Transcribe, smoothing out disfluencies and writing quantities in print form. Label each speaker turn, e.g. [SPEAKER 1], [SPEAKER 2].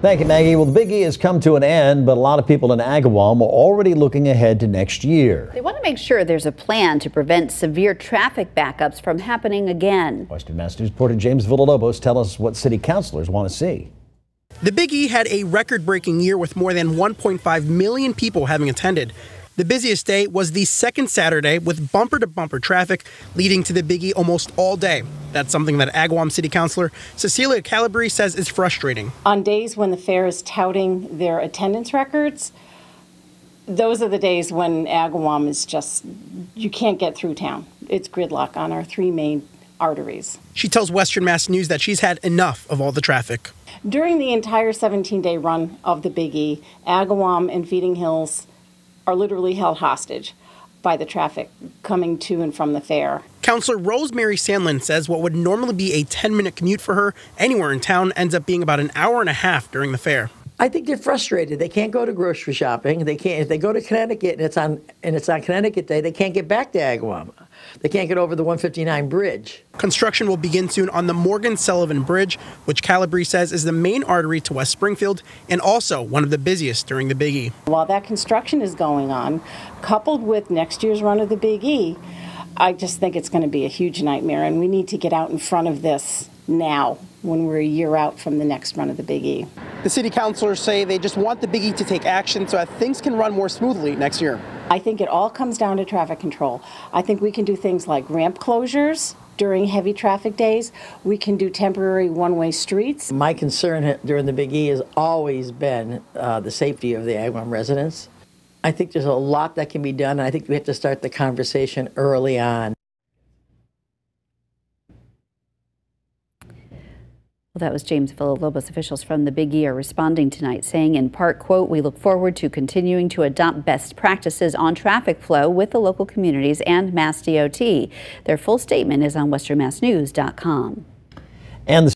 [SPEAKER 1] Thank you, Maggie. Well, the Big E has come to an end, but a lot of people in Agawam are already looking ahead to next year.
[SPEAKER 2] They want to make sure there's a plan to prevent severe traffic backups from happening again.
[SPEAKER 1] Western Mass News reporter James Villalobos tells us what city councilors want to see.
[SPEAKER 3] The Big E had a record-breaking year with more than 1.5 million people having attended. The busiest day was the second Saturday with bumper-to-bumper traffic leading to the Big E almost all day. That's something that Agawam City Councilor Cecilia Calabrese says is frustrating.
[SPEAKER 4] On days when the fair is touting their attendance records, those are the days when Agawam is just, you can't get through town. It's gridlock on our three main arteries.
[SPEAKER 3] She tells Western Mass News that she's had enough of all the traffic.
[SPEAKER 4] During the entire 17-day run of the Big E, Agawam and Feeding Hills are literally held hostage by the traffic coming to and from the fair.
[SPEAKER 3] Councilor Rosemary Sandlin says what would normally be a 10-minute commute for her anywhere in town ends up being about an hour and a half during the fair.
[SPEAKER 5] I think they're frustrated. They can't go to grocery shopping. They can't. If they go to Connecticut and it's on Connecticut Day, they can't get back to Agawam. They can't get over the 159 bridge.
[SPEAKER 3] Construction will begin soon on the Morgan-Sullivan Bridge, which Calabrese says is the main artery to West Springfield and also one of the busiest during the Big E.
[SPEAKER 4] While that construction is going on, coupled with next year's run of the Big E, I just think it's going to be a huge nightmare, and we need to get out in front of this now when we're a year out from the next run of the Big E.
[SPEAKER 3] The city councilors say they just want the Big E to take action so that things can run more smoothly next year.
[SPEAKER 4] I think it all comes down to traffic control. I think we can do things like ramp closures during heavy traffic days. We can do temporary one-way streets.
[SPEAKER 5] My concern during the Big E has always been the safety of the Agawam residents. I think there's a lot that can be done, and I think we have to start the conversation early on.
[SPEAKER 2] Well, that was James Villalobos. Officials from the Big E are responding tonight, saying in part, quote, "We look forward to continuing to adopt best practices on traffic flow with the local communities and Mass DOT." Their full statement is on westernmassnews.com.
[SPEAKER 1] And the